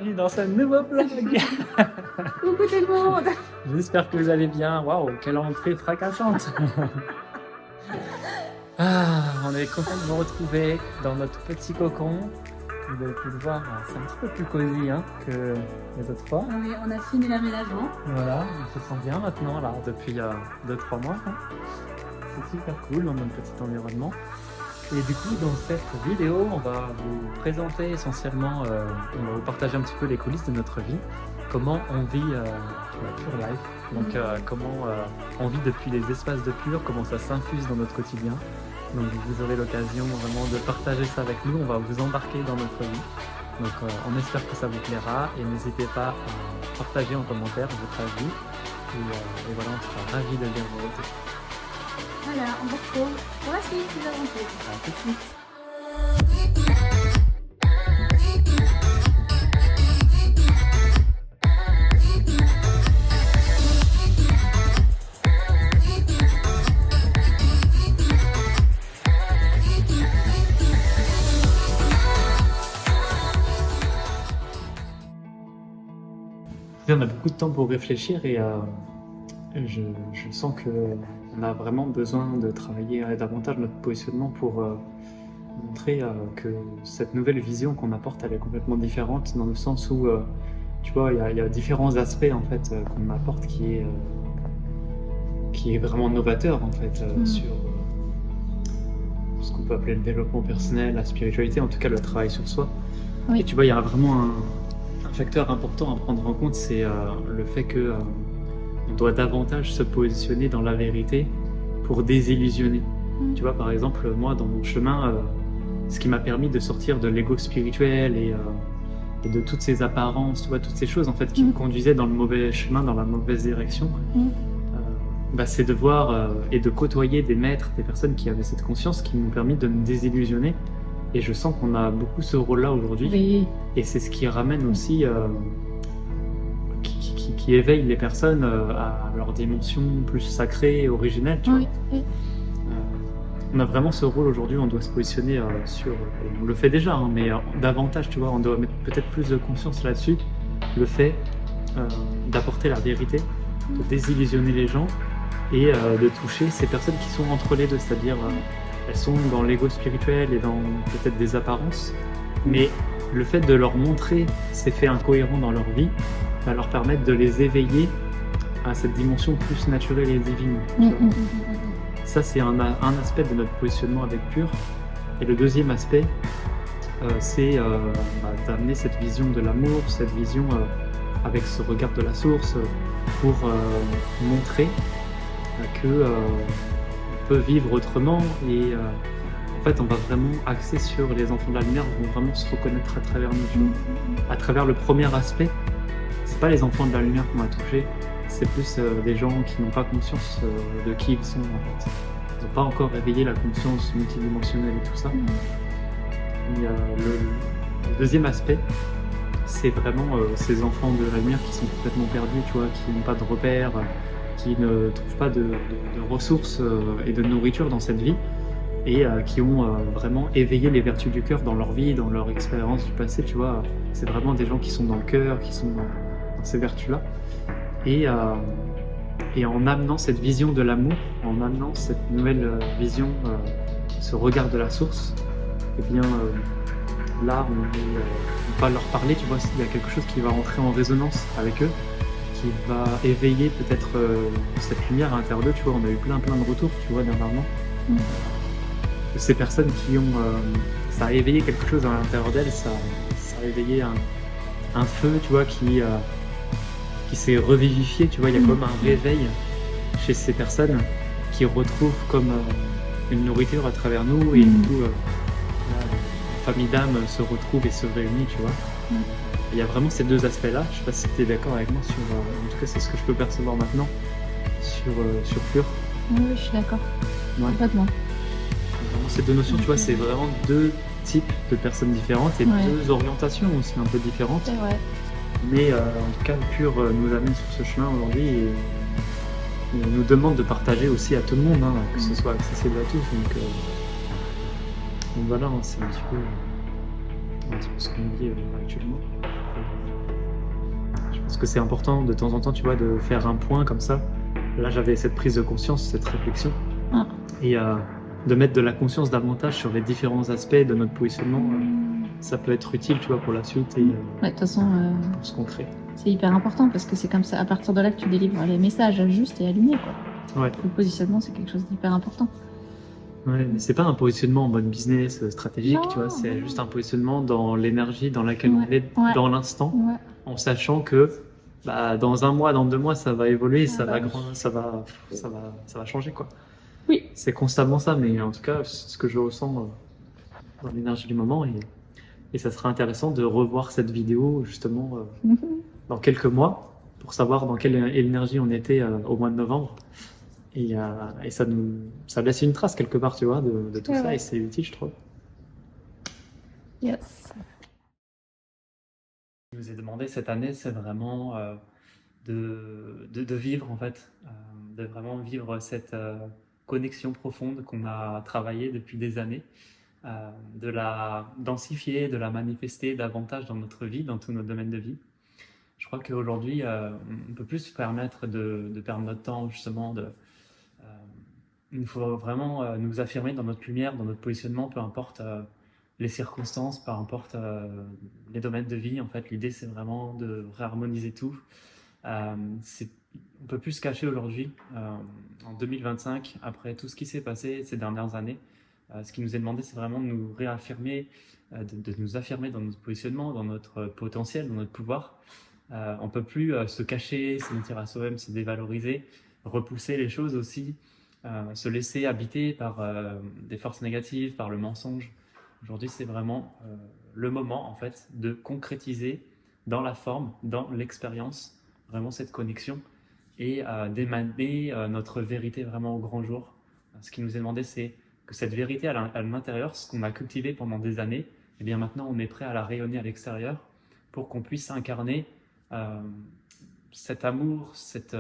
Bienvenue dans ce nouveau vlog. Coucou tout le monde. J'espère que vous allez bien. Waouh, quelle entrée fracassante. On est content de vous retrouver dans notre petit cocon. Vous avez pu le voir, c'est un petit peu plus cosy que les autres fois. Oui, on a fini l'aménagement. Voilà, on se sent bien maintenant, là, depuis 2-3 mois. C'est super cool dans notre petit environnement. Et du coup, dans cette vidéo, on va vous présenter essentiellement, on va vous partager un petit peu les coulisses de notre vie, comment on vit la Pure Life, donc comment on vit depuis les espaces de Pure, comment ça s'infuse dans notre quotidien. Donc vous aurez l'occasion vraiment de partager ça avec nous, on va vous embarquer dans notre vie. Donc on espère que ça vous plaira et n'hésitez pas à partager en commentaire votre avis. Et voilà, on sera ravis de lire vos retours. Voilà, on vous retrouve pour la suite des aventures. À tout de suite. On a beaucoup de temps pour réfléchir et je sens qu'on a vraiment besoin de travailler davantage notre positionnement pour montrer que cette nouvelle vision qu'on apporte, elle est complètement différente dans le sens où, tu vois, il y a différents aspects en fait qu'on apporte qui est vraiment novateur en fait sur ce qu'on peut appeler le développement personnel, la spiritualité, en tout cas le travail sur soi. Oui. Et tu vois, il y a vraiment un facteur important à prendre en compte, c'est le fait que on doit davantage se positionner dans la vérité pour désillusionner. Tu vois, par exemple, moi, dans mon chemin, ce qui m'a permis de sortir de l'ego spirituel et de toutes ces apparences, tu vois, toutes ces choses en fait qui me conduisaient dans le mauvais chemin, dans la mauvaise direction, c'est de voir et de côtoyer des maîtres, des personnes qui avaient cette conscience, qui m'ont permis de me désillusionner. Et je sens qu'on a beaucoup ce rôle-là aujourd'hui. Oui. Et c'est ce qui ramène aussi, qui éveille les personnes à leur dimension plus sacrée et originelle. Tu vois. Oui. On a vraiment ce rôle aujourd'hui, on doit se positionner sur, et on le fait déjà, mais davantage, tu vois, on doit mettre peut-être plus de conscience là-dessus, le fait d'apporter la vérité, de désillusionner les gens et de toucher ces personnes qui sont entre les deux, c'est-à-dire elles sont dans l'ego spirituel et dans peut-être des apparences, mais le fait de leur montrer ces faits incohérents dans leur vie va leur permettre de les éveiller à cette dimension plus naturelle et divine. Ça, c'est un aspect de notre positionnement avec Pure. Et le deuxième aspect, c'est d'amener cette vision de l'amour, cette vision avec ce regard de la source pour montrer que on peut vivre autrement et en fait on va vraiment axer sur les enfants de la lumière, vont vraiment se reconnaître à travers nous, tu vois. À travers le premier aspect, c'est pas les enfants de la lumière qu'on va toucher, c'est plus des gens qui n'ont pas conscience de qui ils sont en fait. Ils n'ont pas encore réveillé la conscience multidimensionnelle et tout ça. Et, le deuxième aspect, c'est vraiment ces enfants de la lumière qui sont complètement perdus, tu vois, qui n'ont pas de repères, qui ne trouvent pas de ressources et de nourriture dans cette vie et qui ont vraiment éveillé les vertus du cœur dans leur vie, dans leur expérience du passé, tu vois. C'est vraiment des gens qui sont dans le cœur, qui sont dans ces vertus-là. Et en amenant cette vision de l'amour, en amenant cette nouvelle vision, ce regard de la source, eh bien là on va leur parler, tu vois, s'il y a quelque chose qui va rentrer en résonance avec eux, qui va éveiller peut-être cette lumière à l'intérieur d'eux, tu vois. On a eu plein de retours, tu vois, dernièrement. De ces personnes qui ont... ça a éveillé quelque chose à l'intérieur d'elles, ça a éveillé un feu, tu vois, qui s'est revivifié, tu vois. Il y a comme un réveil chez ces personnes qui retrouvent comme une nourriture à travers nous et du coup, la famille d'âme se retrouve et se réunit, tu vois. Il y a vraiment ces deux aspects-là. Je sais pas si tu es d'accord avec moi sur... en tout cas, c'est ce que je peux percevoir maintenant sur Pure. Oui, je suis d'accord. Ouais. Complètement. Vraiment, ces deux notions, tu vois, c'est vraiment deux types de personnes différentes et deux orientations aussi un peu différentes. C'est vrai. Mais en tout cas, Pure nous amène sur ce chemin aujourd'hui et nous demande de partager aussi à tout le monde, que ce soit accessible à tous. Donc voilà, c'est un petit peu ce qu'on vit actuellement. Parce que c'est important de temps en temps, tu vois, de faire un point comme ça. Là, j'avais cette prise de conscience, cette réflexion. Ah. Et de mettre de la conscience davantage sur les différents aspects de notre positionnement, ça peut être utile, tu vois, pour la suite et Ouais, de toute façon, pour ce qu'on crée. c'est hyper important parce que c'est comme ça, à partir de là, que tu délivres les messages justes et alignés, quoi. Ouais. Le positionnement, c'est quelque chose d'hyper important. Ouais, mais c'est pas un positionnement en mode business stratégique, Non, tu vois, c'est non. juste un positionnement dans l'énergie dans laquelle on est Ouais. dans l'instant, Ouais. en sachant que dans un mois, dans 2 mois, ça va évoluer, Ah ça bah va oui. ça va changer, quoi. Oui. C'est constamment ça, mais en tout cas, c'est ce que je ressens dans l'énergie du moment, et ça sera intéressant de revoir cette vidéo justement dans quelques mois pour savoir dans quelle énergie on était au mois de novembre. Et ça laisse une trace quelque part, tu vois, de tout ça, Ouais. et c'est utile, je trouve. Yes. Ce qui nous est demandé cette année, c'est vraiment de vivre, en fait, de vraiment vivre cette connexion profonde qu'on a travaillée depuis des années, de la densifier, de la manifester davantage dans notre vie, dans tous nos domaines de vie. Je crois qu'aujourd'hui, on peut plus se permettre de perdre notre temps, justement, il faut vraiment nous affirmer dans notre lumière, dans notre positionnement, peu importe les circonstances, peu importe les domaines de vie. En fait, l'idée, c'est vraiment de réharmoniser tout. On ne peut plus se cacher aujourd'hui, en 2025, après tout ce qui s'est passé ces dernières années. Ce qui nous est demandé, c'est vraiment de nous réaffirmer, de nous affirmer dans notre positionnement, dans notre potentiel, dans notre pouvoir. On ne peut plus se cacher, se mentir à soi-même, se dévaloriser, repousser les choses aussi, se laisser habiter par des forces négatives, par le mensonge. Aujourd'hui, c'est vraiment le moment, en fait, de concrétiser dans la forme, dans l'expérience, vraiment cette connexion, et d'émaner notre vérité vraiment au grand jour. Ce qui nous est demandé, c'est que cette vérité à l'intérieur, ce qu'on a cultivé pendant des années, et bien maintenant on est prêt à la rayonner à l'extérieur pour qu'on puisse incarner cet amour, cette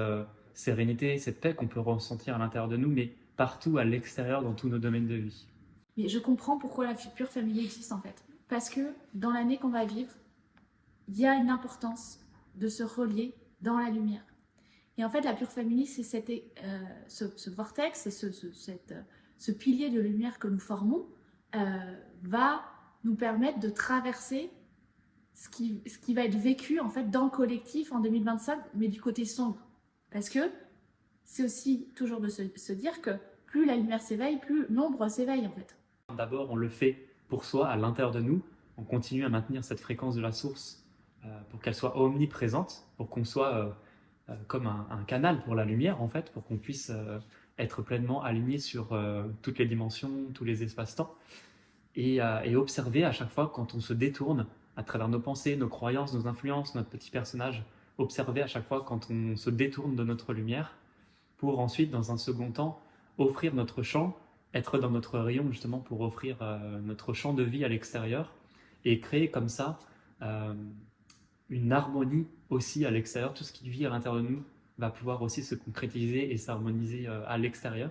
sérénité, cette paix qu'on peut ressentir à l'intérieur de nous, mais partout à l'extérieur dans tous nos domaines de vie. Mais je comprends pourquoi la Pure Family existe en fait. Parce que dans l'année qu'on va vivre, il y a une importance de se relier dans la lumière. Et en fait, la Pure Family, c'est ce vortex, ce pilier de lumière que nous formons, va nous permettre de traverser ce qui va être vécu en fait dans le collectif en 2025, mais du côté sombre. Parce que c'est aussi toujours de se dire que plus la lumière s'éveille, plus l'ombre s'éveille en fait. D'abord, on le fait pour soi, à l'intérieur de nous. On continue à maintenir cette fréquence de la source pour qu'elle soit omniprésente, pour qu'on soit comme un canal pour la lumière, en fait, pour qu'on puisse être pleinement aligné sur toutes les dimensions, tous les espaces-temps, et observer à chaque fois quand on se détourne à travers nos pensées, nos croyances, nos influences, notre petit personnage, observer à chaque fois quand on se détourne de notre lumière, pour ensuite, dans un second temps, offrir notre champ, être dans notre rayon justement pour offrir notre champ de vie à l'extérieur, et créer comme ça une harmonie aussi à l'extérieur. Tout ce qui vit à l'intérieur de nous va pouvoir aussi se concrétiser et s'harmoniser à l'extérieur.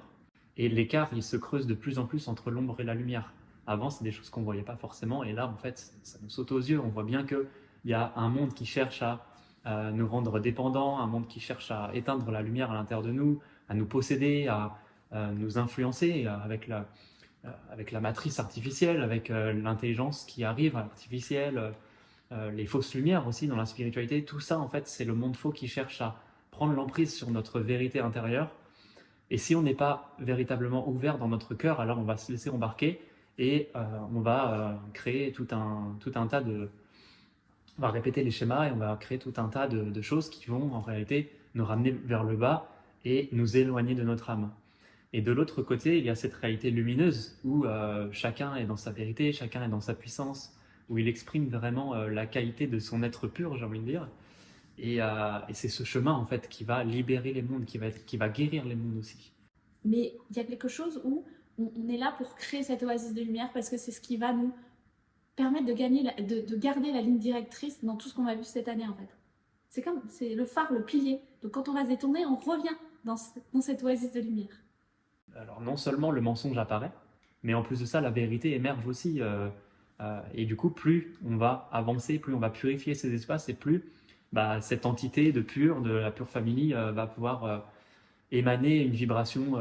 Et l'écart, il se creuse de plus en plus entre l'ombre et la lumière. Avant, c'est des choses qu'on ne voyait pas forcément, et là, en fait, ça nous saute aux yeux. On voit bien qu'il y a un monde qui cherche à nous rendre dépendants, un monde qui cherche à éteindre la lumière à l'intérieur de nous, à nous posséder, à nous influencer avec la matrice artificielle, avec l'intelligence qui arrive artificielle, les fausses lumières aussi dans la spiritualité. Tout ça, en fait, c'est le monde faux qui cherche à prendre l'emprise sur notre vérité intérieure. Et si on n'est pas véritablement ouvert dans notre cœur, alors on va se laisser embarquer, et on va créer tout un tas de... On va répéter les schémas et on va créer tout un tas de choses qui vont en réalité nous ramener vers le bas et nous éloigner de notre âme. Et de l'autre côté, il y a cette réalité lumineuse où chacun est dans sa vérité, chacun est dans sa puissance, où il exprime vraiment la qualité de son être pur, j'ai envie de dire. Et c'est ce chemin en fait qui va libérer les mondes, qui va guérir les mondes aussi. Mais il y a quelque chose où on est là pour créer cette oasis de lumière parce que c'est ce qui va nous permettre de garder la ligne directrice dans tout ce qu'on a vu cette année en fait. C'est le phare, le pilier. Donc quand on va se détourner, on revient dans cette oasis de lumière. Alors non seulement le mensonge apparaît, mais en plus de ça, la vérité émerge aussi. Et du coup, plus on va avancer, plus on va purifier ces espaces, et plus bah, cette entité de pur, de la Pure Family, va pouvoir émaner une vibration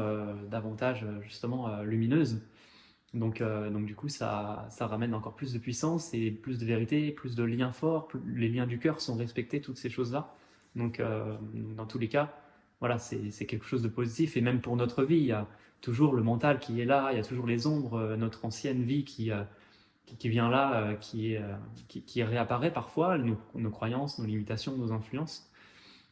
davantage justement lumineuse. Donc du coup, ça ramène encore plus de puissance et plus de vérité, plus de liens forts, les liens du cœur sont respectés, toutes ces choses-là. Donc dans tous les cas, voilà, c'est quelque chose de positif. Et même pour notre vie, il y a toujours le mental qui est là, il y a toujours les ombres, notre ancienne vie qui vient là, qui réapparaît parfois, nos croyances, nos limitations, nos influences.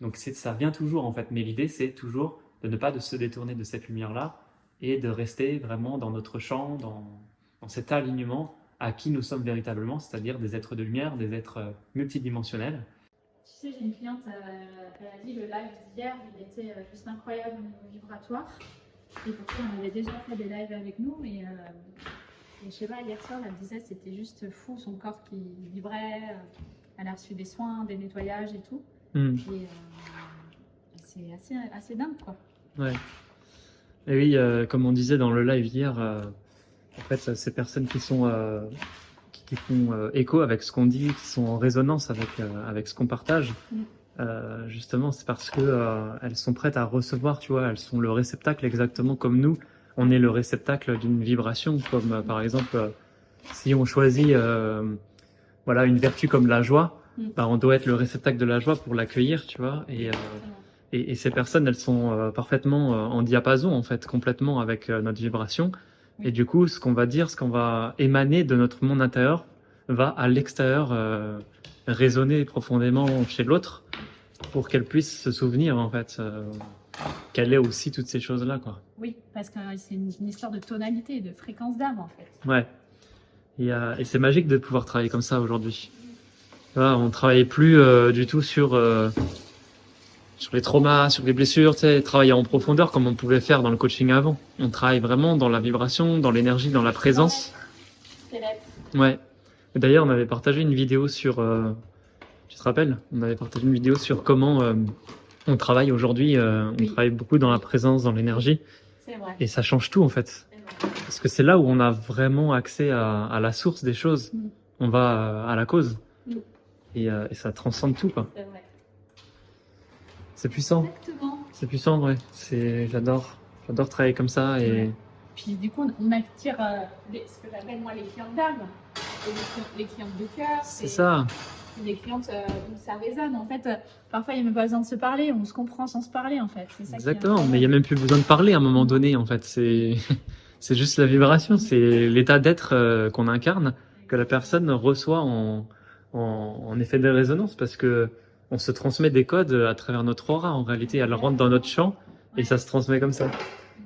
Donc ça vient toujours en fait, mais l'idée c'est toujours de ne pas de se détourner de cette lumière-là et de rester vraiment dans notre champ, dans cet alignement à qui nous sommes véritablement, c'est-à-dire des êtres de lumière, des êtres multidimensionnels. Tu sais, j'ai une cliente, elle a dit le live d'hier, il était juste incroyable au niveau vibratoire. Et pourtant, on avait déjà fait des lives avec nous. Et je sais pas, hier soir, elle me disait c'était juste fou, son corps qui vibrait. Elle a reçu des soins, des nettoyages et tout. Et c'est assez dingue, quoi. Ouais. Et oui, comme on disait dans le live hier, en fait, ces personnes qui sont qui font écho avec ce qu'on dit, qui sont en résonance avec ce qu'on partage, justement, c'est parce que elles sont prêtes à recevoir, tu vois, elles sont le réceptacle exactement comme nous. On est le réceptacle d'une vibration, comme par exemple, si on choisit voilà, une vertu comme la joie, bah, on doit être le réceptacle de la joie pour l'accueillir, tu vois. Et ces personnes, elles sont parfaitement en diapason, en fait, complètement avec notre vibration. Et du coup, ce qu'on va dire, ce qu'on va émaner de notre monde intérieur, va à l'extérieur résonner profondément chez l'autre pour qu'elle puisse se souvenir, en fait, qu'elle est aussi toutes ces choses-là, quoi. Oui, parce que c'est une histoire de tonalité, de fréquence d'âme, en fait. Ouais. Et c'est magique de pouvoir travailler comme ça aujourd'hui. Voilà, on travaille plus du tout sur les traumas, sur les blessures, tu sais, travailler en profondeur comme on pouvait faire dans le coaching avant. On travaille vraiment dans la vibration, dans l'énergie, dans la présence. Ouais. Et d'ailleurs, on avait partagé une vidéo sur, tu te rappelles? On avait partagé une vidéo sur comment on travaille aujourd'hui. On travaille beaucoup dans la présence, dans l'énergie. C'est vrai. Et ça change tout en fait. Parce que c'est là où on a vraiment accès à la source des choses. On va à la cause. Et ça transcende tout, quoi. C'est vrai. C'est puissant. Exactement. C'est puissant, ouais. J'adore travailler comme ça et. Puis du coup, on attire ce que j'appelle moi les clientes d'âme, les clientes de cœur. C'est ça. Les clientes où ça résonne. En fait, parfois il n'y a même pas besoin de se parler, on se comprend sans se parler en fait. C'est ça. Exactement, mais il n'y a même plus besoin de parler à un moment donné en fait. C'est juste la vibration, c'est l'état d'être qu'on incarne, que la personne reçoit en effet de résonance parce que on se transmet des codes à travers notre aura. En réalité, elle rentre dans notre champ et ça se transmet comme ça.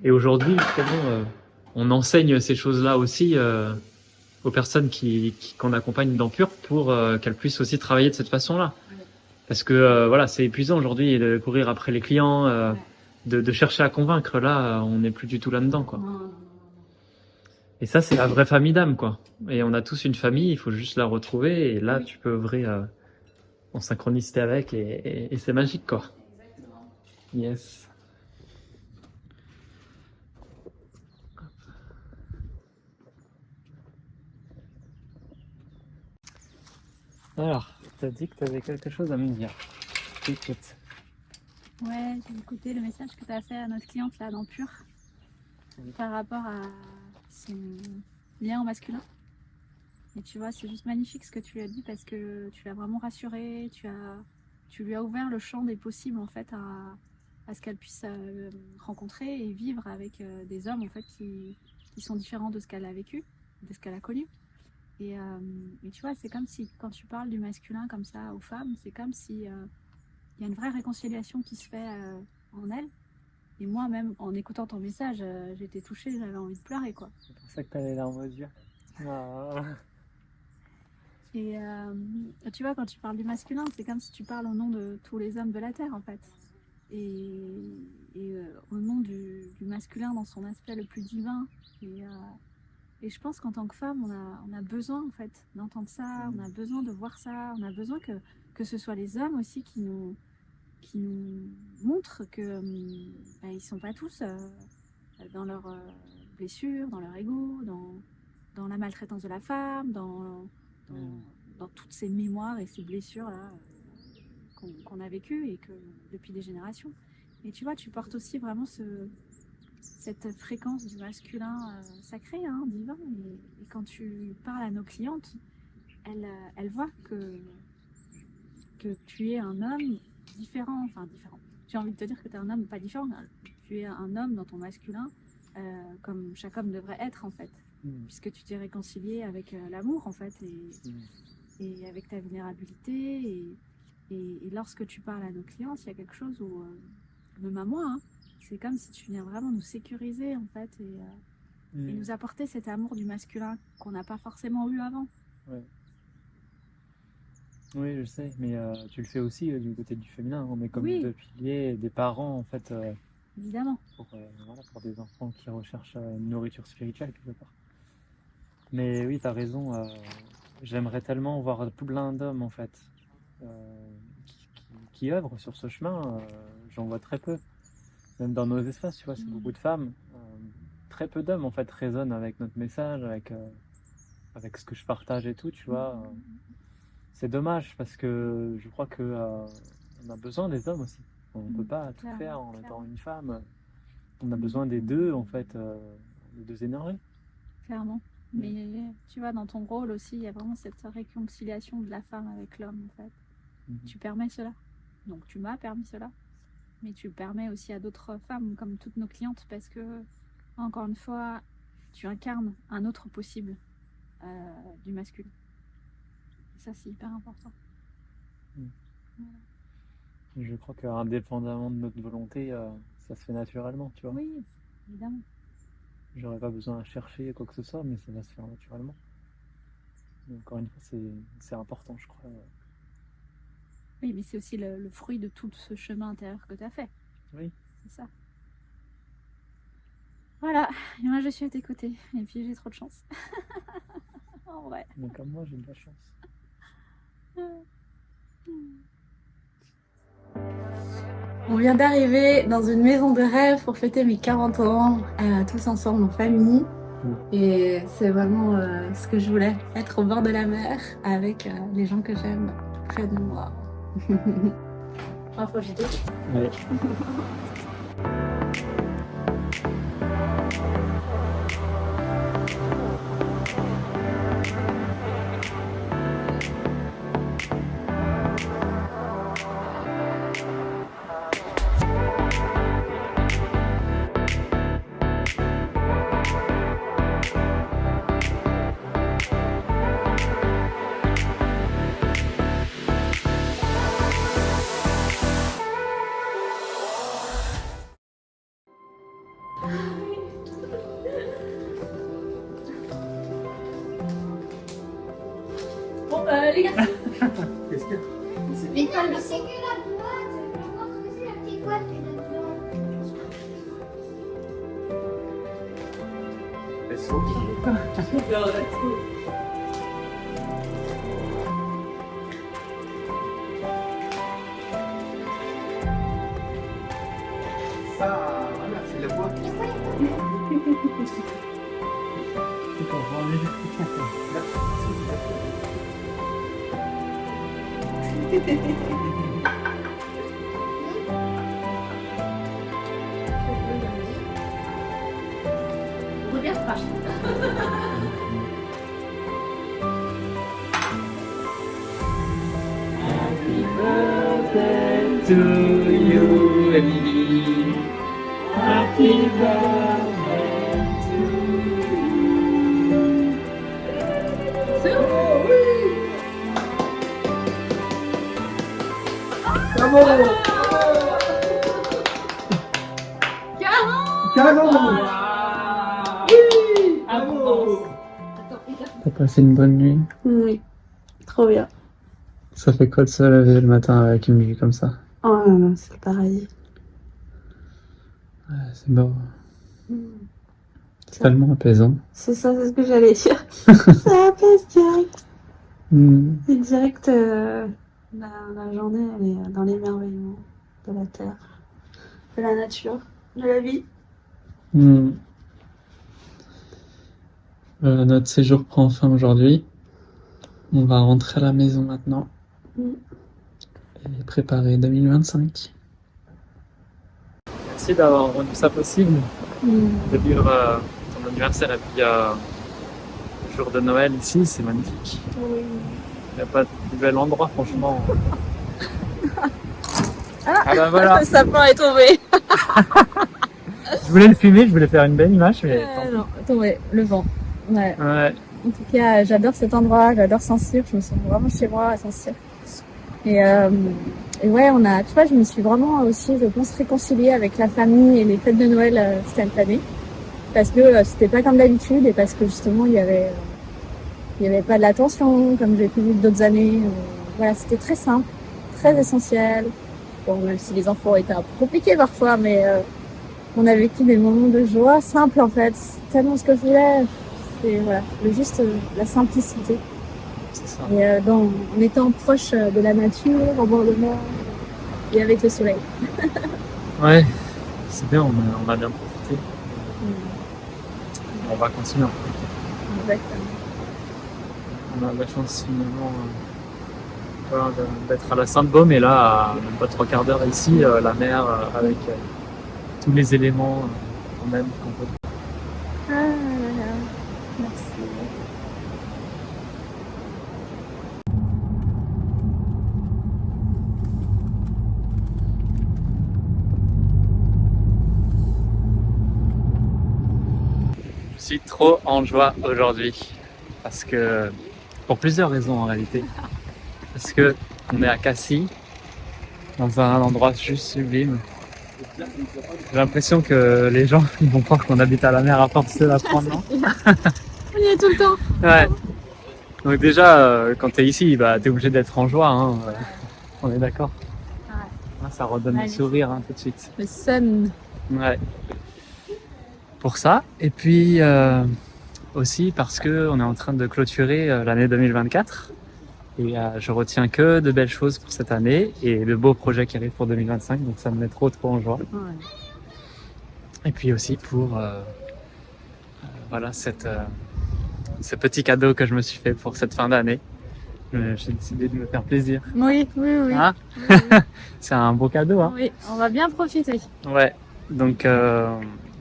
Et aujourd'hui, justement, on enseigne ces choses-là aussi aux personnes qu'on accompagne dans Pure pour qu'elles puissent aussi travailler de cette façon-là. Parce que voilà, c'est épuisant aujourd'hui de courir après les clients, de chercher à convaincre. Là, on n'est plus du tout là-dedans, quoi. Et ça, c'est la vraie famille d'âme, quoi. Et on a tous une famille, il faut juste la retrouver. Et là, tu peux œuvrer en synchronicité avec et c'est magique, quoi. Exactement. Yes. Alors, tu as dit que tu avais quelque chose à me dire. Écoute. Ouais, j'ai écouté le message que tu as fait à notre cliente là dans Pure par rapport à son lien au masculin. Et tu vois, c'est juste magnifique ce que tu lui as dit parce que tu l'as vraiment rassurée, tu lui as ouvert le champ des possibles en fait à ce qu'elle puisse rencontrer et vivre avec des hommes en fait qui sont différents de ce qu'elle a vécu, de ce qu'elle a connu. Et tu vois, c'est comme si quand tu parles du masculin comme ça aux femmes, c'est comme si il y a une vraie réconciliation qui se fait en elles. Et moi même en écoutant ton message, j'étais touchée, j'avais envie de pleurer quoi. C'est pour ça que tu as les larmes aux yeux. Oh. Et tu vois, quand tu parles du masculin, c'est comme si tu parles au nom de tous les hommes de la Terre, en fait. Et au nom du masculin dans son aspect le plus divin. Et je pense qu'en tant que femme, on a besoin, en fait, d'entendre ça, on a besoin de voir ça, on a besoin que ce soit les hommes aussi qui nous montrent que ils sont pas tous dans leurs blessures, dans leur ego, dans la maltraitance de la femme, dans toutes ces mémoires et ces blessures là a vécu et que depuis des générations. Et tu vois, tu portes aussi vraiment cette fréquence du masculin sacré, hein, divin. Et quand tu parles à nos clientes, elles voient que tu es un homme différent, enfin différent. J'ai envie de te dire que tu es un homme pas différent, tu es un homme dans ton masculin, comme chaque homme devrait être en fait, puisque tu t'es réconcilié avec l'amour en fait, et avec ta vulnérabilité, et lorsque tu parles à nos clients, il y a quelque chose où, même à moi, hein, c'est comme si tu viens vraiment nous sécuriser en fait, et nous apporter cet amour du masculin qu'on n'a pas forcément eu avant. Ouais. Oui, je sais, mais tu le fais aussi du côté du féminin. On est comme Oui. deux piliers, des parents en fait, Évidemment. voilà, pour des enfants qui recherchent une nourriture spirituelle quelque part. Mais oui, tu as raison. J'aimerais tellement voir plein d'hommes en fait qui œuvrent sur ce chemin. J'en vois très peu. Même dans nos espaces, tu vois, c'est beaucoup de femmes. Très peu d'hommes en fait résonnent avec notre message, avec ce que je partage et tout, tu vois. C'est dommage parce que je crois que on a besoin des hommes aussi. On ne peut pas tout faire en étant une femme. On a besoin des deux en fait, des deux énergies. Clairement. Mais tu vois, dans ton rôle aussi, il y a vraiment cette réconciliation de la femme avec l'homme en fait. Tu permets cela. Donc tu m'as permis cela. Mais tu le permets aussi à d'autres femmes comme toutes nos clientes parce que, encore une fois, tu incarnes un autre possible du masculin. Et ça, c'est hyper important. Voilà. Je crois qu'indépendamment de notre volonté, ça se fait naturellement, tu vois. Oui, évidemment. J'aurais pas besoin à chercher quoi que ce soit, mais ça va se faire naturellement. Mais encore une fois, c'est important, je crois. Oui, mais c'est aussi le fruit de tout ce chemin intérieur que tu as fait. Oui. C'est ça. Voilà, et moi je suis à tes côtés. Et puis j'ai trop de chance. En vrai. Mais comme moi, j'ai de la chance. On vient d'arriver dans une maison de rêve pour fêter mes 40 ans, tous ensemble en famille. Et c'est vraiment ce que je voulais, être au bord de la mer avec les gens que j'aime près de moi. On va profiter. Ouais. Bon, les gars, Qu'est-ce que Mais non, mais c'est que la boîte. Je vais encore creuser la petite boîte qu'il y a dedans. Ça, voilà, c'est la boîte. regarde pas. Happy birthday to you, Emily. Happy birthday to you. Bravo! Bravo! T'as passé une bonne nuit? Oui, trop bien. Ça fait quoi de se lever le matin avec une vue comme ça? Oh là là, c'est le paradis. Ouais, c'est beau. Mm. C'est tellement apaisant. C'est ça, c'est ce que j'allais dire. Ça apaise direct. Et direct, la journée, elle est dans l'émerveillement de la terre, de la nature, de la vie. Notre séjour prend fin aujourd'hui. On va rentrer à la maison maintenant. et préparer 2025. Merci d'avoir rendu ça possible, de vivre ton anniversaire et puis le jour de Noël ici, c'est magnifique. Oui. Il n'y a pas de plus bel endroit, franchement. Ah bah voilà, Le sapin est tombé. je voulais le filmer, je voulais faire une belle image, mais tant pis. Non, tombé, le vent. Ouais. Ouais, En tout cas, j'adore cet endroit, j'adore Saint-Cyr, je me sens vraiment chez moi à Saint-Cyr. Et ouais, tu vois, je me suis vraiment aussi, je pense, réconciliée avec la famille et les fêtes de Noël cette année. Parce que c'était pas comme d'habitude et parce que justement, il y avait pas de la tension, comme j'ai pu vivre d'autres années. Voilà, c'était très simple, très essentiel. Bon, même si les enfants étaient un peu compliqués parfois, mais on a vécu des moments de joie simples en fait. C'est tellement ce que je voulais. C'est voilà, la simplicité. c'est ça. Et en étant proche de la nature, au bord de mer et avec le soleil. Ouais, c'est bien, on a bien profité. On va continuer. Exactement. On a de la chance finalement voilà, d'être à la Sainte-Baume et là, à même pas 3 quarts d'heure ici, la mer avec tous les éléments qu'on aime, qu'on veut. Ah là là, merci. Je suis trop en joie aujourd'hui parce que pour plusieurs raisons en réalité. Parce que on est à Cassis, dans un endroit juste sublime. J'ai l'impression que les gens ils vont croire qu'on habite à la mer à force de la prendre, non? On y est tout le temps. Ouais. Donc déjà, quand t'es ici, bah t'es obligé d'être en joie, hein. On est d'accord. Ouais. Ah, ça redonne le sourire hein, tout de suite. Le sun. Ouais. Pour ça, et puis aussi parce que on est en train de clôturer l'année 2024 et je retiens que de belles choses pour cette année et de beaux projets qui arrivent pour 2025, donc ça me met trop en joie. Ouais. Et puis aussi pour voilà ce petit cadeau que je me suis fait pour cette fin d'année. J'ai décidé de me faire plaisir. Oui. Hein? Oui. C'est un beau cadeau, hein? Oui, on va bien profiter. Ouais. Donc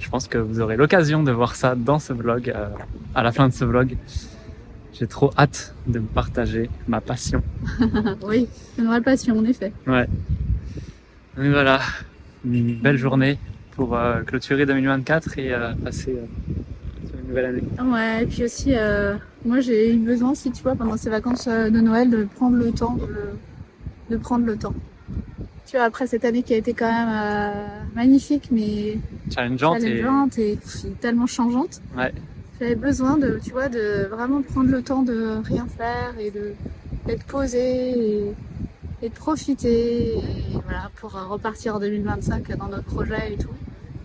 je pense que vous aurez l'occasion de voir ça dans ce vlog, à la fin de ce vlog. J'ai trop hâte de me partager ma passion. Oui, c'est une vraie passion, en effet. Ouais. Donc voilà, une belle journée pour clôturer 2024 et passer sur une nouvelle année. Ouais, et puis aussi, moi j'ai eu besoin, si tu vois, pendant ces vacances de Noël, de prendre le temps de prendre le temps. Tu vois, après cette année qui a été quand même magnifique, mais Challengeante et tellement changeante. Ouais. J'avais besoin de vraiment prendre le temps de rien faire et d'être posé et de profiter et voilà, pour repartir en 2025 dans notre projet et tout.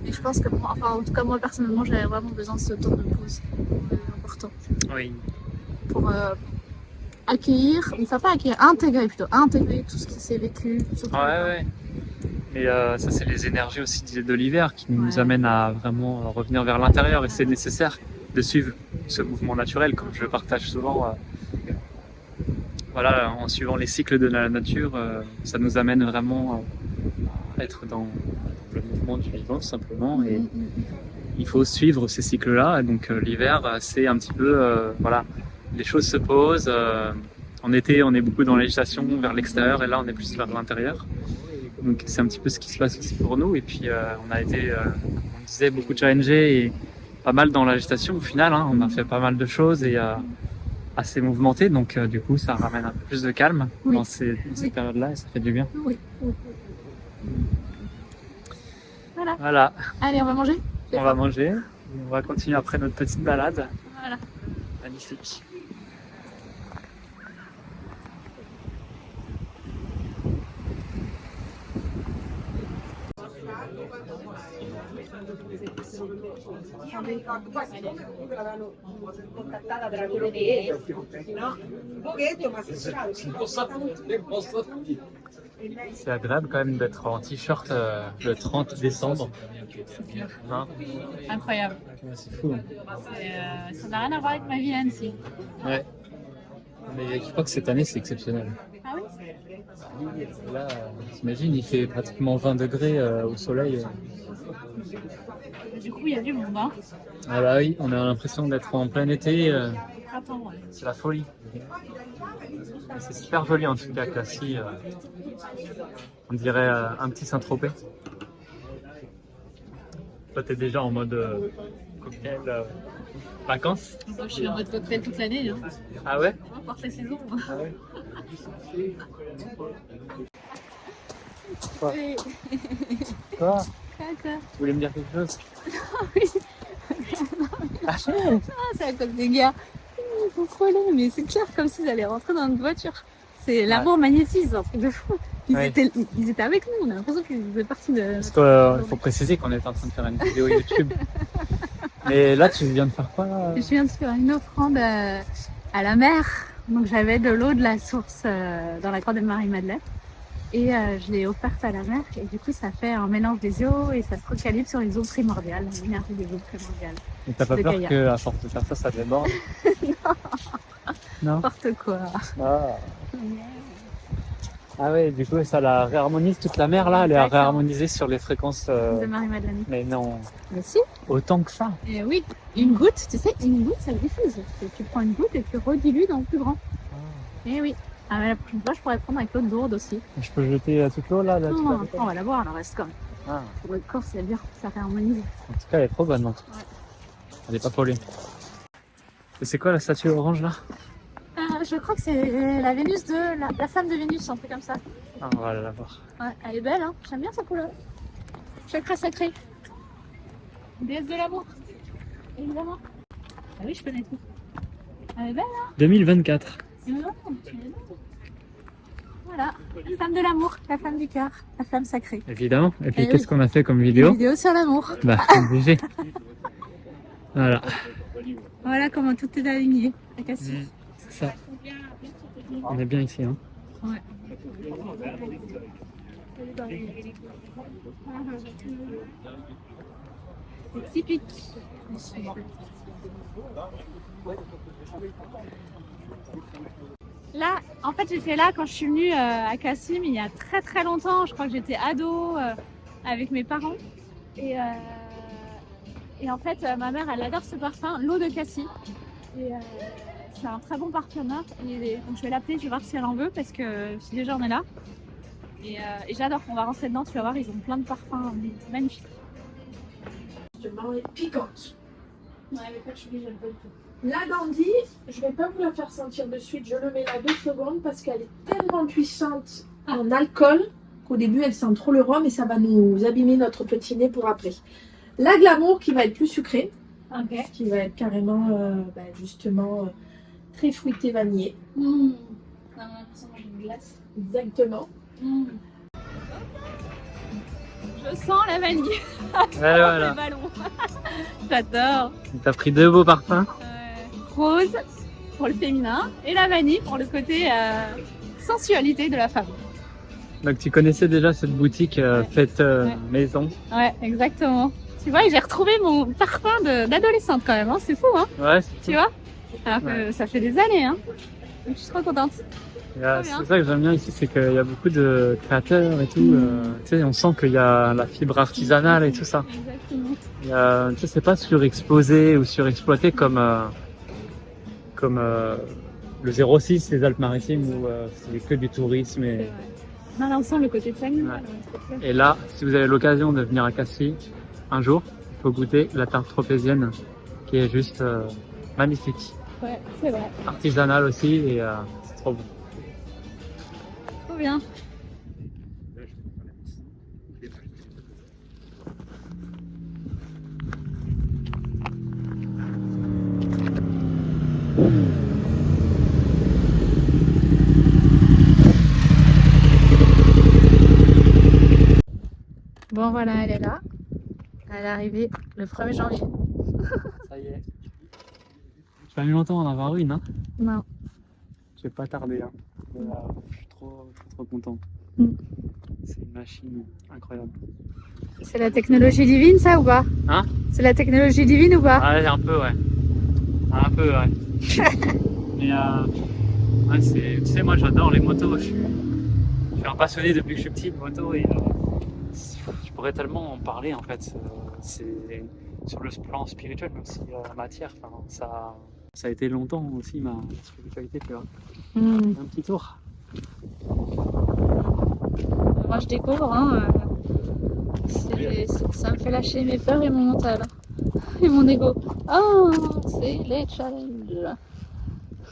Et je pense que, en tout cas moi personnellement, j'avais vraiment besoin de ce temps de pause important Oui. pour accueillir, enfin pas accueillir, intégrer tout ce qui s'est vécu. Ouais. Mais ça, c'est les énergies aussi de l'hiver qui nous amènent à vraiment revenir vers l'intérieur et c'est nécessaire de suivre ce mouvement naturel, comme je partage souvent. Voilà, en suivant les cycles de la nature, ça nous amène vraiment à être dans le mouvement du vivant, tout simplement. Et il faut suivre ces cycles-là. Et donc l'hiver, c'est un petit peu, voilà, les choses se posent. En été, on est beaucoup dans l'agitation vers l'extérieur, et là, on est plus vers l'intérieur. Donc c'est un petit peu ce qui se passe aussi pour nous. Et puis on a été, on disait, beaucoup challengés et pas mal dans l'agitation au final. Hein. On a fait pas mal de choses et assez mouvementé. Donc du coup, ça ramène un peu plus de calme dans ces périodes-là et ça fait du bien. Oui. Voilà. Allez, on va manger? On va manger. On va continuer après notre petite balade. Voilà. Magnifique. C'est agréable quand même d'être en t-shirt le 30 décembre. Hein? Incroyable. C'est fou. Hein. Ça n'a rien à voir avec ma vie à Annecy. Ouais. Mais je crois que cette année c'est exceptionnel. Ah oui? Là, t'imagines, il fait pratiquement 20 degrés au soleil. Du coup, il y a du monde, hein. Ah bah oui, on a l'impression d'être en plein été. Attends, ouais. C'est la folie. C'est super joli en tout cas, Cassis. On dirait un petit Saint-Tropez. Toi, t'es déjà en mode cocktail vacances. Moi, je suis en mode cocktail toute l'année. Hein. Ah ouais? Par ces saisons. Ah ouais. Quoi? Quoi? Quoi? Tu voulais me dire quelque chose? Ah, c'est à cause des gars. Ils sont trop laids, mais c'est clair comme s'ils allaient rentrer dans notre voiture. C'est l'amour magnétique, c'est un truc de fou. Ils étaient avec nous, on a l'impression qu'ils faisaient partie de. Parce qu'il faut préciser qu'on est en train de faire une vidéo YouTube. Mais là, tu viens de faire quoi là? Je viens de faire une offrande à la mer. Donc j'avais de l'eau de la source dans la grotte de Marie-Madeleine. Et je l'ai offerte à la mer. Et du coup, ça fait un mélange des eaux et ça se recalibre sur les eaux primordiales, l'énergie des eaux primordiales. Et t'as pas peur qu'à force de faire ça, ça déborde? Non. N'importe quoi. Ah ouais, du coup, ça la réharmonise toute la mer là, elle est réharmonisée sur les fréquences. De Marie-Madeleine. Mais non. Mais si. Autant que ça. Et oui, une goutte, tu sais, une goutte, ça le diffuse. Et tu prends une goutte et tu redilues dans le plus grand. Et oui. Ah, mais la prochaine fois, je pourrais prendre avec l'eau de Lourdes aussi. Je peux jeter toute l'eau là, toute la Non, bouteille. on va la boire, elle en reste quand même. Ah. Pour le corps, c'est bien, ça réharmonise. En tout cas, elle est trop bonne. Non. Ouais. Elle est pas polluée. Et c'est quoi la statue orange là? Je crois que c'est la Vénus de la femme de Vénus, un truc comme ça. Ah, on va aller la voir. Ouais, elle est belle, hein. J'aime bien sa couleur. Chakra sacré. Déesse de l'amour. Évidemment. Ah oui, je connais tout. Elle est belle, hein. 2024. Voilà, femme de l'amour, la femme du cœur, la femme sacrée. Évidemment. Et puis Eh qu'est-ce oui. qu'on a fait comme Une vidéo? vidéo sur l'amour. Bah, obligé. Voilà. Voilà comment tout est aligné. La Cassis. C'est ça. On est bien ici, hein. Ouais. C'est typique. Là, en fait, j'étais là quand je suis venue à Cassim il y a très très longtemps. Je crois que j'étais ado avec mes parents. Et en fait, ma mère, elle adore ce parfum, l'eau de Cassis. Et c'est un très bon parfumeur. Et donc, je vais l'appeler, je vais voir si elle en veut parce que si déjà on est là. Et j'adore. On va rentrer dedans, tu vas voir, ils ont plein de parfums magnifiques. Piquante. Ouais, mais pas de choubi, j'aime pas du tout. La dandy, je vais pas vous la faire sentir de suite, je le mets là 2 secondes parce qu'elle est tellement puissante en alcool qu'au début elle sent trop le rhum et ça va nous abîmer notre petit nez pour après. La glamour qui va être plus sucrée, qui va être carrément justement très fruité vanillé. On a l'impression de manger une glace. Exactement. Je sens la vanille. Ouais, voilà. Le ballon. J'adore. T'as pris 2 beaux parfums. Rose pour le féminin et la vanille pour le côté sensualité de la femme. Donc tu connaissais déjà cette boutique faite maison. Ouais, exactement. Tu vois, j'ai retrouvé mon parfum d'adolescente quand même, hein. C'est fou, hein. Ouais, Tu vois. Alors que ça fait des années, hein. Donc, je suis trop contente. c'est ça que j'aime bien ici, c'est qu'il y a beaucoup de créateurs et tout. Tu sais, on sent qu'il y a la fibre artisanale et tout ça. Exactement. Tu sais, c'est pas surexposé ou surexploité comme le 06 des Alpes-Maritimes où c'est que du tourisme. Et, Non, là, on sent le côté famille. Ouais. Et là, si vous avez l'occasion de venir à Cassis un jour, il faut goûter la tarte tropézienne qui est juste magnifique. Ouais, c'est vrai. Artisanale aussi et c'est trop bon. Trop bien. Bon voilà, elle est là. Elle est arrivée le 1er janvier. Ça y est. Tu vas mis longtemps en avoir une, hein? Non. Je vais pas tarder, hein. Je suis trop content. C'est une machine incroyable. C'est la technologie divine ça ou pas? Hein? C'est la technologie divine ou pas? Ah, un peu, ouais. Un peu, ouais. Mais ouais, tu sais, moi j'adore les motos. Je suis un passionné depuis que je suis petit de moto et je pourrais tellement en parler en fait. C'est sur le plan spirituel, mais aussi matière. Enfin, ça a été longtemps aussi ma spiritualité, tu vois. Un petit tour. Moi, je découvre, hein, ça me fait lâcher mes peurs et mon mental. Et mon ego. Oh, c'est les challenges.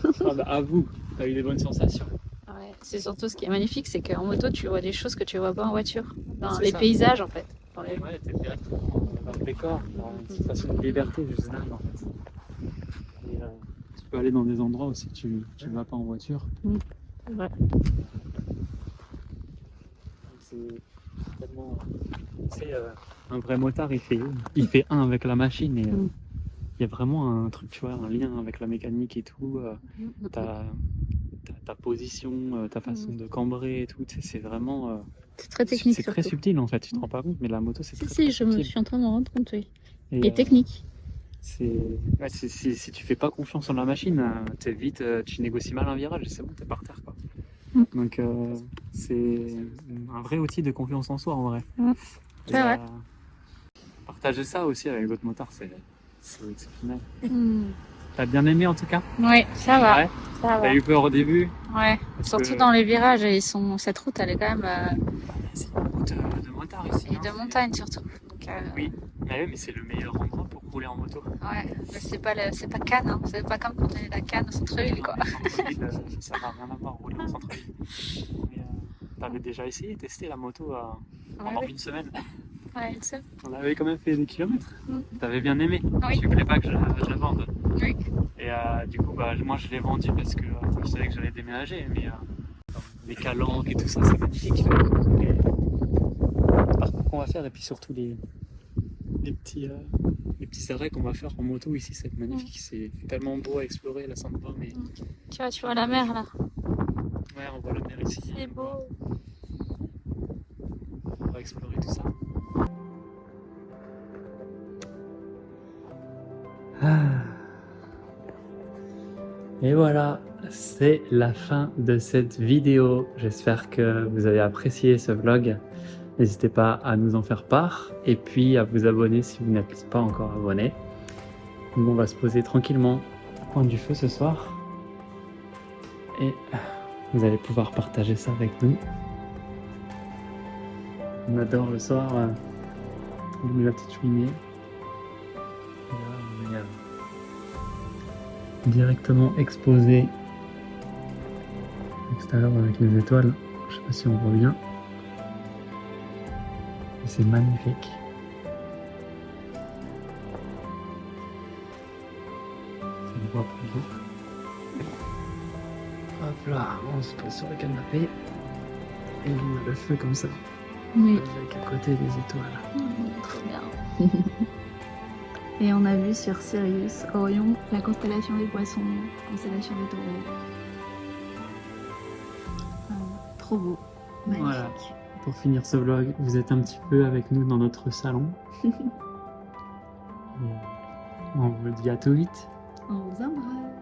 Ah bah, avoue, t'as eu des bonnes sensations. Ouais, c'est surtout ce qui est magnifique, c'est qu'en moto, tu vois des choses que tu vois pas en voiture. Dans C'est les ça. paysages, en fait. Dans les... Ouais, t'es directement dans le décor, dans une sensation de liberté juste là en fait. Et, tu peux aller dans des endroits aussi que tu ne vas pas en voiture. C'est vrai. C'est tellement. C'est un vrai motard, il fait un avec la machine et il y a vraiment un truc, tu vois, un lien avec la mécanique et tout. Ta position, ta façon de cambrer et tout, c'est vraiment. C'est très technique, C'est très surtout. subtil en fait, tu te rends pas compte, mais la moto c'est Si, très, si, très je me subtil. suis en train de me rendre compte, oui. Et, Et technique. Ouais, si tu fais pas confiance en la machine, t'es vite, tu négocies mal un virage et c'est bon, t'es par terre quoi. Donc c'est un vrai outil de confiance en soi en vrai. C'est vrai. Partager ça aussi avec d'autres motards, c'est exceptionnel. T'as bien aimé en tout cas? Oui, ça va. Ouais. Ça va. T'as eu peur au début? Ouais. Parce Surtout que- dans les virages, cette route, elle est quand même. C'est une route de motard ici. Et hein, de c'est- montagne surtout. Donc, Oui, mais c'est le meilleur endroit pour rouler en moto. ouais, mais c'est pas Cannes, hein. C'est pas comme quand on est à Cannes, au centre-ville, quoi. En centre-ville, ça n'a rien à voir rouler en centre-ville. Mais, t'avais déjà essayé, testé la moto pendant Ouais, une semaine. ouais, c'est ça. On avait quand même fait des kilomètres. T'avais bien aimé. Oui. Tu voulais pas que je la vende. Oui. Et du coup, moi je l'ai vendue parce que je savais que j'allais déménager. Mais les calanques et tout ça, c'est magnifique. Et, le parcours qu'on va faire et puis surtout les petits arrêts qu'on va faire en moto ici, c'est magnifique. C'est tellement beau à explorer la Sainte-Baume. Et... Tu vois la mer là. Ouais, on voit la mer ici. C'est beau. On va explorer tout ça. Et voilà, c'est la fin de cette vidéo. J'espère que vous avez apprécié ce vlog. N'hésitez pas à nous en faire part et puis à vous abonner si vous n'êtes pas encore abonné. Nous, on va se poser tranquillement au coin du feu ce soir. Et vous allez pouvoir partager ça avec nous. On adore le soir allumer la petite cheminée. Et là, on est directement exposé à l'extérieur avec les étoiles. Je sais pas si on voit bien. Et c'est magnifique. Ça ne voit plus beau. Hop là, on se pose sur le canapé et on a le feu comme ça, Oui. avec à côté des étoiles. Trop bien. Et on a vu sur Sirius, Orion, la constellation des poissons, constellation des taureaux. Trop beau. Magnifique. Voilà. Pour finir ce vlog, vous êtes un petit peu avec nous dans notre salon. On vous dit à tout vite. On vous embrasse.